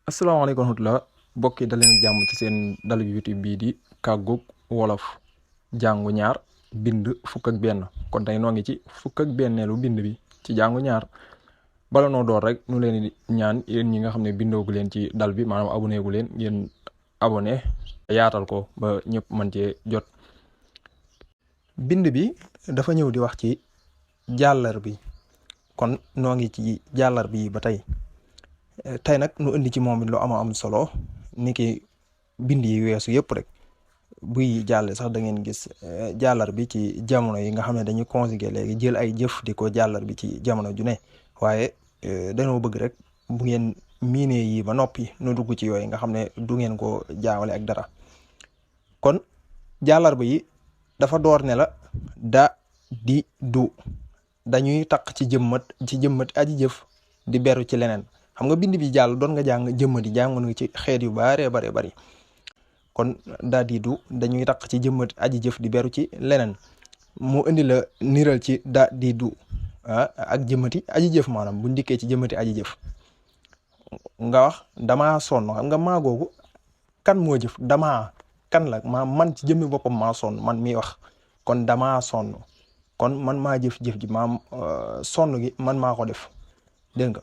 asalaamaaleykum wa rahmatulah mbokk yi daleen jàmm ci seen dalu YouTube bii di kàggug wolof jàngu ñaar bind fukk ak benn kon tey noo ngi ci fukk ak benneelu bind bi ci jàngu ñaar bala noo door rek nu leen di ñaan yéen ñi nga xam ne bindoogu leen ci dal bi maanaam abonné gu leen ngeen abonné yaatal ko ba ñëpp mën cee jot. bind bi dafa ñëw di wax ci jàllar bi kon noo ngi ci jàllar bi ba tey. tey nag nu indi ci moom it lu am solo ni ki bind yi weesu yëpp rek buy jàll sax da ngeen gis jàllar bi ci jamono yi nga xam ne dañuy conjuguer léegi jël ay jëf di ko jàllar bi ci jamono ju ne waaye dañoo bëgg rek bu ngeen miinee yi ba noppi nu dugg ci yooyu nga xam ne du ngeen ko jaawale ak dara. kon jàllar bi yi dafa door ne la da di du dañuy taq ci jëmmat aji jëf di beru ci leneen. xam nga bind bi jàll doon nga jàng jëmmati jàngoon nga ci xeet yu bare bari kon daa di du dañuy taq ci jëmmati aji jëf di beru ci leneen mu indi la niral ci daa di du ak jëmmati aji jëf maanaam bu ndikkee ci jëmmati aji jëf nga wax damaa sonn xam nga maa googu kan moo jëf damaa kan la man ci jëmmi boppam maa sonn man miy wax kon damaa sonn kon man maa jëf-jëf ji maam sonn gi man maa ko def dégg nga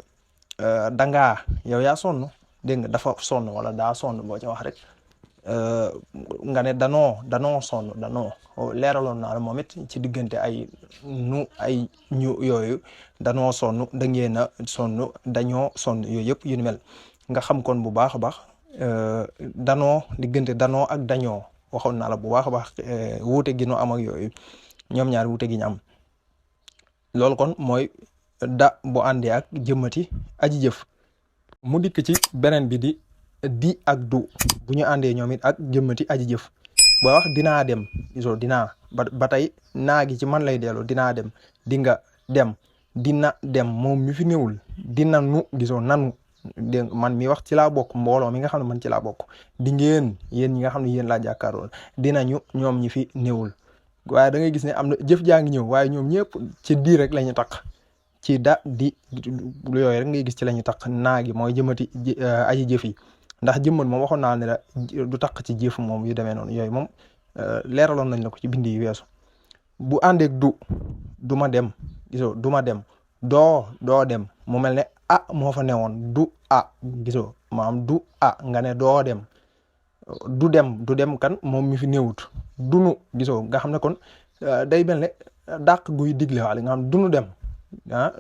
dangaa yow yaa sonn dégg nga dafa sonn wala daa sonn boo ci wax rek nga ne danoo sonn danoo leeraloon naa la moom it ci diggante ay ñu yooyu danoo sonn da ngeen a sonn dañoo sonn yooyu yëpp yu ni mel nga xam kon bu baax a baax danoo diggante danoo ak dañoo waxoon naa la bu baax a baax wuute gi nu am ak yooyu ñoom ñaar wuute gi ñu am loolu kon mooy da bu àndee ak jëmmati aji jëf mu dikk ci beneen bi di ak du bu ñu àndee ñoom it ak jëmmati aji jëf boo wax dinaa dem gisoo dinaa ba tey naa gi ci man lay dellu dinaa dem di nga dem dina dem moom mi fi néewul dina nu gisoo nanu dégg man mi wax ci laa bokk mbooloo mi nga xam ne man ci laa bokk di ngeen yéen ñi nga xam ne yéen laa jàkkaaroon dinañu ñoom ñi fi néewul waaye da ngay gis ne am na jëf jaa ngi ñëw waaye ñoom ñëpp ci di rek la ñu taq ci da di yooyu rek ngay gis ci la ñu taq naa gi mooy jëmati aji jëf yi ndax jëmmat moom waxoon naa ne la du taq ci jëf moom yu demee noonu yooyu moom leeraloon nañ la ko ci bind yi weesu bu àndeek du ma dem gisoo du ma dem doo dem mu mel ne moo fa newoon du gisoo maam du nga ne doo dem du dem kan moom mi fi néewut dunu gisoo nga xam ne kon day mel ne dàq guy digle waale nga xam dunu dem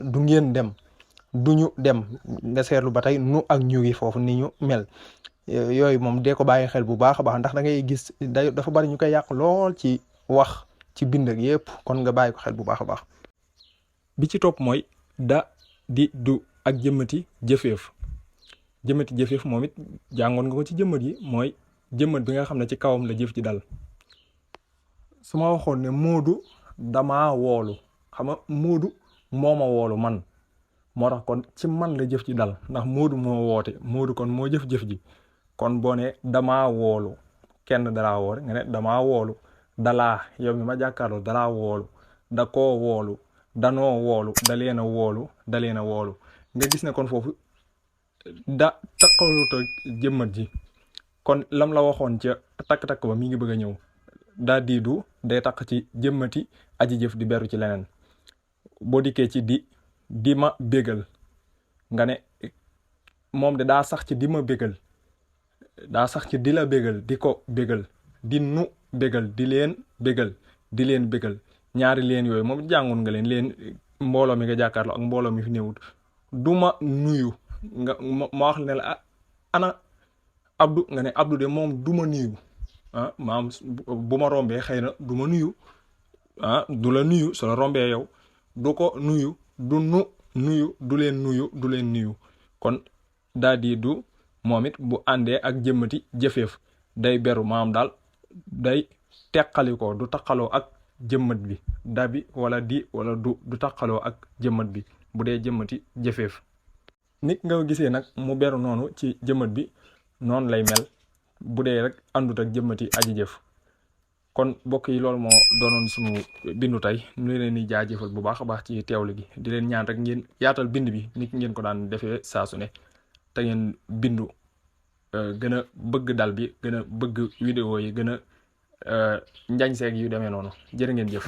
du ngeen dem duñu dem nga seetlu ba tey nu ak ñu ngi foofu ni ñu mel yooyu moom dee ko bàyyi xel bu baax a baax ndax da ngay gis dafa bari ñu koy yàq lool ci wax ci bind ak yëpp kon nga bàyyi ko xel bu baax a baax. bi ci topp mooy da di du ak jëmmati jëfeef moom it jàngoon nga ko ci jëmmat yi mooy jëmmat bi nga xam ne ci kawam la jëf ji dal su ma waxoon ne Moodu damaa woolu xam nga Moodu moo ma woolu man moo tax kon ci man la jëf ji dal ndax Moodu moo woote Moodu kon moo jëf-jëf ji kon boo ne damaa woolu kenn dalaa woolu nga ne damaa woolu dalaa yow mi ma jàkkaarloo dalaa woolu da koo woolu danoo woolu da leen a woolu nga gis ne kon foofu da taqaluta jëmmat ji kon lam la waxoon ca takk-takk ba mi ngi bëgg a ñëw daa diidu day taq ci jëmmati aji jëf di beru ci leneen boo dikkee ci di ma bégal nga ne moom de daa sax ci di ma bégal daa sax ci di la bégal di ko bégal di nu bégal di leen bégal ñaari leen yooyu moom jàngoon nga leen mbooloo mi nga jàkkaarloo ak mbooloo mi fi néewut du ma nuyu nga ma wax ne la ana Abdou nga ne Abdou de moom du ma nuyu maam bu ma rombee xëy na du ma nuyu du la nuyu su la rombee yow du ko nuyu du nu nuyu du leen nuyu kon daa di du moom it bu àndee ak jëmmati jëfeef day beru maam daal day teqali ko du taqaloo ak jëmmat bi da bi wala di wala du taqaloo ak jëmmat bi bu dee jëmmati jëfeef nit nga gisee nag mu beru noonu ci jëmmat bi noonu lay mel bu dee rek àndut ak jëmmati aji jëf kon mbokk yi loolu moo doonoon suñu bindu tey ñu leen di jaajëfal bu baax a baax ci teewlu gi di leen ñaan rek ngeen yaatal bind bi nit ngeen ko daan defee saa su ne te ngeen bindu gën a bëgg dal bi gën a bëgg vidéo yi gën a njañ seeg yu demee noonu jërë ngeen jëf